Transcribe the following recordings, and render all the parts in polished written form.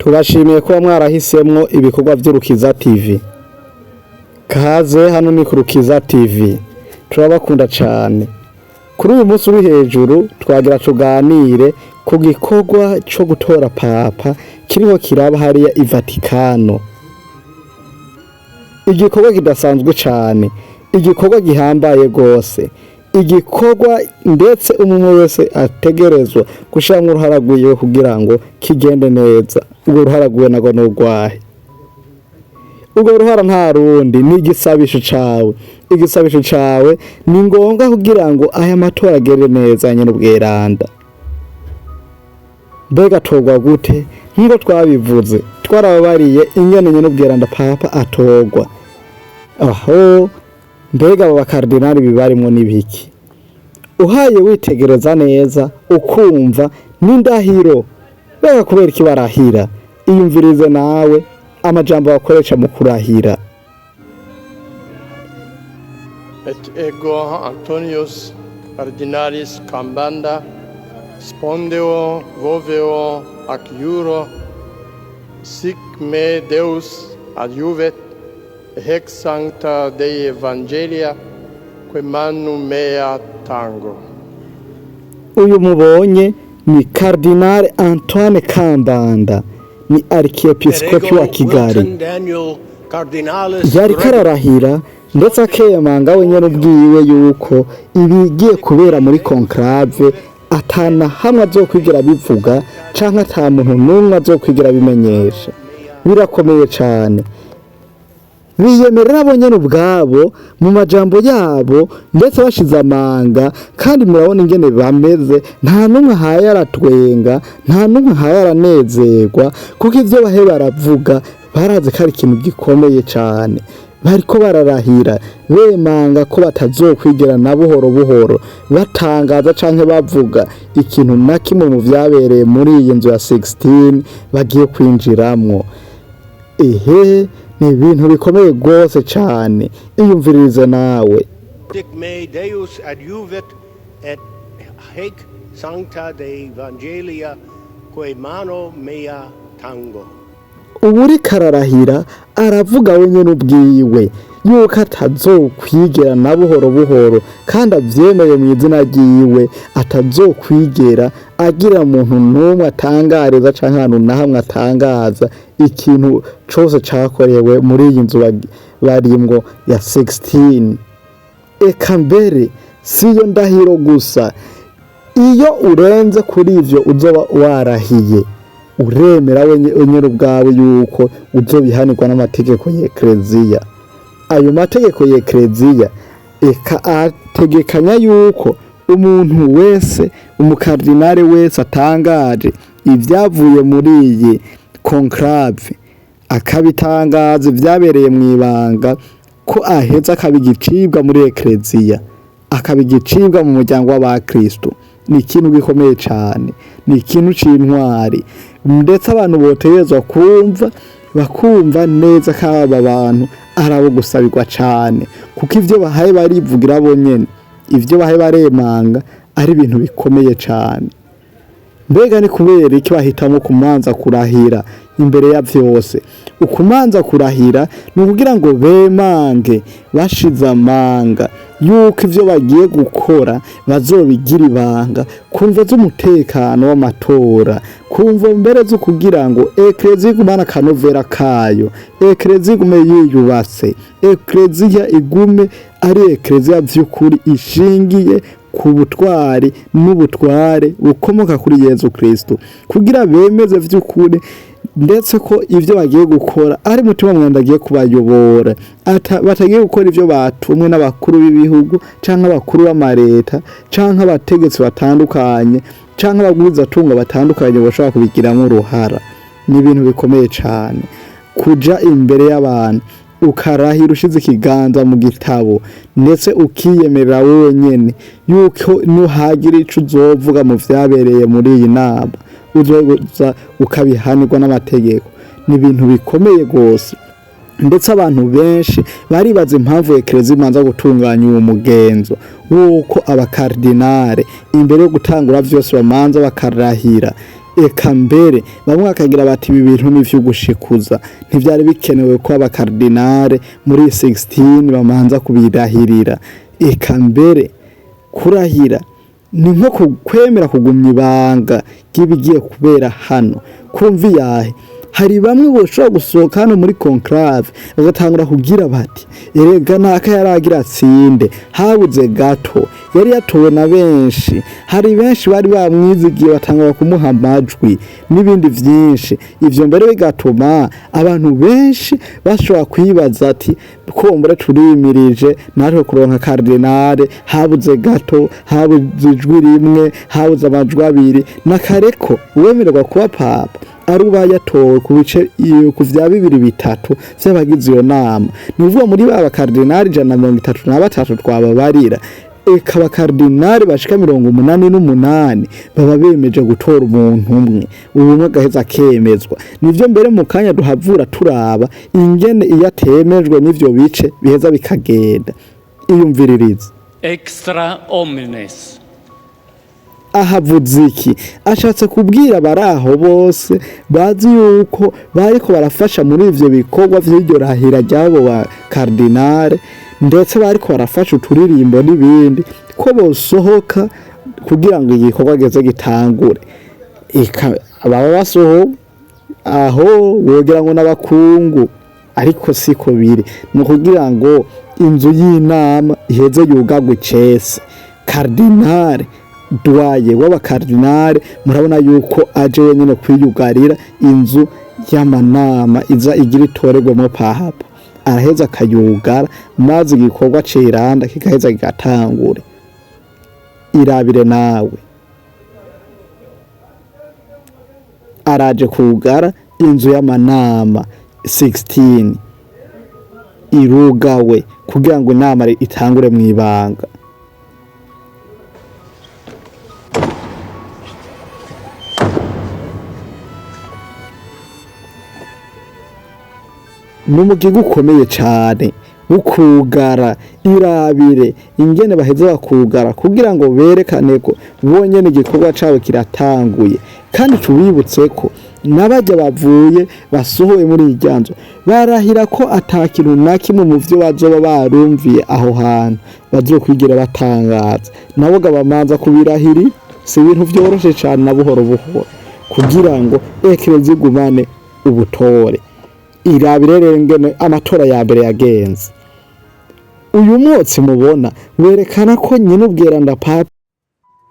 Tubashimiye kuba mwarahisemwo ibikorwa vy'Urukiza TV. Kaze hano ni ku Rukiza TV. Turabakunda cane. Kuri uyu munsi uri hejuru twagira tuganire ku gikorwa co gutora papa kiriho kiraba hariya i Vatikano. Igikorwa kidasanzwe cane, igikorwa gihambaye gose, igikorwa ndetse umwe wese ategerezwa gushiramwo uruhara rwiwe kugira ngo kigende neza. Urwo ruhara rwiwe nago n'urwahe? Urwo ruhara nta rundi ni igisabisho cawe. Igisabisho cawe ni ngombwa kugira ngo aya matora agere neza nyene ubweranda. Mbega atorwa gute? Nk'uko twabivuze twarababariye ingene nyene ubweranda papa atorwa. Aho mbega abo bakardinali bibarimwo n'ibiki? Uhaye witegereza neza ukumva n'indahiro. Mbega kubera iki barahira? Iyumvirize nawe amajambo bakoresha mu kurahira. Et ego Antonius Cardinalis Cambanda spondeo voveo ac iuro sic me Deus adjuvet hec sancta Dei Evangelia quae manum mea tango. Uyu mubonye ni Cardinal Antoine Kambanda, ni archiepiscopi wa Kigali. Yari kararahira ndetse akeyamanga we nyene ubwiwe yuko ibigiye kubera muri conclave atana hamwe azokwigira bivuga canke ata muntu numwe azokwigira bimenyesha. Birakomeye cane. Biyemerera bo nyene ubwabo mu majambo yabo ndetse bashize amanga, kandi murabona ingene bameze, nta numwe haye aratwenga, nta numwe haye aranezerwa, kuko ivyo bahe baravuga barazi ko ari ikintu gikomeye cane. Bariko bararahira bemanga ko batazokwigera na buhoro buhoro batangaza canke bavuga ikintu na kimwe mu vyabereye muri iyi nzu ya 16 bagiye kwinjiramwo. Ehe, ni ibintu bikomeye gose cane. Iyumvirize nawe. Sic me Deus adjuvet et hec sancta Dei Evangelia quae mano mea tango. Uburi kararahira aravuga we nyene ubwiwe yuko atazokwigera na buhoro buhoro, kandi avyemeye mu izina ryiwe atazokwigera agira muntu numwe atangariza canke ahantu na hamwe atangaza ikintu cose cakorewe muri iyi nzu barimwo ya 16. Eka mbere siyo ndahiro gusa, iyo urenze kuri ivyo uzoba warahiye uremera wenyene ubwawe yuko uzobihanirwa n'amategeko y'Ekleziya. Ayo mategeko y'Ekleziya eka ategekanya yuko umuntu wese, umukardinale wese atangaje ivyavuye muri iyi conclave akabitangaza ivyabereye mw'ibanga, ko aheza akabigicibwa muri Ekleziya, akabigicibwa mu muryango w'abakristo. Ni ikintu gikomeye cane, ni ikintu c'intwari, ndetse abantu botegerezwa kumva bakumva neza ko aba bantu arabo gusabirwa cane, kuko ivyo bahaye barivugira bonyene, ivyo bahaye baremanga ari ibintu bikomeye cane. Mbega ni kubera iki bahitamwo kumanza kurahira imbere ya vyose? Ukumanza kurahira ni ukugira ngo bemange bashize amanga yuko ivyo bagiye gukora bazobigira ibanga, kumva z'umutekano w'amatora, kumva mbere zo kugira ngo Ekleziya igumane akanovera kayo, Ekleziya igume yiyubatse, Ekleziya igume ari Ekleziya vy'ukuri ishingiye ku butwari n'ubutware bukomoka kuri Yezu Kristo, kugira bemeze vy'ukuri ndetse ko ivyo bagiye gukora ari mutima mwanda agiye kubayobora, batagiye gukora ivyo batumwe n'abakuru b'ibihugu canke abakuru b'amareta canke abategetsi batandukanye canke abagwiza tunga batandukanye bashobora kubigiramwo uruhara. Ni ibintu bikomeye cane kuja imbere y'abantu ukarahira ushize ikiganza mu gitabo, ndetse ukiyemerera wewe nyene yuko nuhagira ico uzovuga mu vyabereye muri iyi nama uzoza ukabihanirwa n'amategeko. Ni ibintu bikomeye gose, ndetse abantu benshi baribaza impamvu Ekleziya imanza gutunganya uwo mugenzo wuko abakardinale imbere yo gutangura vyose bamanza bakarahira eka mbere bamwe bakagira bati ibi bintu n'ivyo gushikuza ntivyari bikenewe ko abakardinale muri 16 bamanza kubirahirira. Eka mbere kurahira ni nko kwemera kugumya ibanga ry'ibigiye kubera hano. Kumva yahe hari bamwe boshobora gusohoka hano muri conclave bagatangura kugira bati erega naka yaragira atsinde habuze gato yari yatowe na benshi, hari benshi bari bamwizigiye batangura kumuha amajwi n'ibindi vyinshi. Ivyo mbere bigatuma abantu benshi bashobora kwibaza ati kumbure turimirije natwe kuronka kardinale habuze gato, habuze ijwi rimwe, habuze amajwi abiri. Nakareko uwemererwa kuba papa aruba yatowe ku bice ku vya 2/3 vy'abagize iyo nama. Nuvuga muri baba kardinali 133 twababarira eka abakardinali bashika 88 baba bemeje gutora umuntu umwe, ubumwe gaheza kemezwa. Nivyo mbere mu kanya duhavura turaba ingene iyatemejwe n'ivyo bice biheza bikagenda. Iyumviririza extra omnes. Ahavuze iki? Ashatse kubwira baraho bose bazi yuko bariko barafasha muri ivyo bikorwa vy'iryo rahira ry'abo ba kardinale, ndetse bariko barafasha uturirimbo n'ibindi ko bosohoka kugira ngo igikorwa geze gitangure. Baba basoho aho wogira ngo n'abakungu, ariko siko biri. Ni kugira ngo inzu y'inama iheze yugagwe cese. Kardinale duwaye w'abakardinale murabona yuko aje wenyine kwiyugarira inzu y'amanama iza igira itoregwemo papa, araheza akayugara maze igikorwa ciranda kigaheza kigatangure. Irabire nawe araje kugara inzu y'amanama 16 irugawe kugira ngo inama itangure mwibanga. N'umugigo ukomeye cane ukugara. Irabire ingene baheze bakugara kugira ngo berekane ko bonyene igikorwa cabo kiratanguye. Kandi tubibutse ko n'abajya bavuye basohoye muri iryanzo barahira ko atakintu na kimwe mu vyo bazoba barumviye aho hantu bazokwigira batangaza. Nabo gabamanza kubirahiri si ibintu vyoroshe cane na buhoro buhoro kugira ngo ekere zigumane ubutore. Irabire rero ngene amatora ya mbere yagenze. Uyu mwotsi mubona werekana ko nyine ubweranda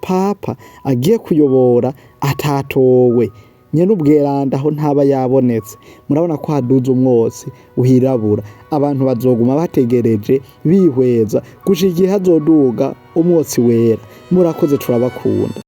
papa agiye kuyobora atatowe. Nyene ubweranda aho ntaba yabonetse murabona ko haduze umwotsi uhirabura. Abantu bazoguma bategereje bihweza gushika igihe hazoduga umwotsi wera. Murakoze turabakunda.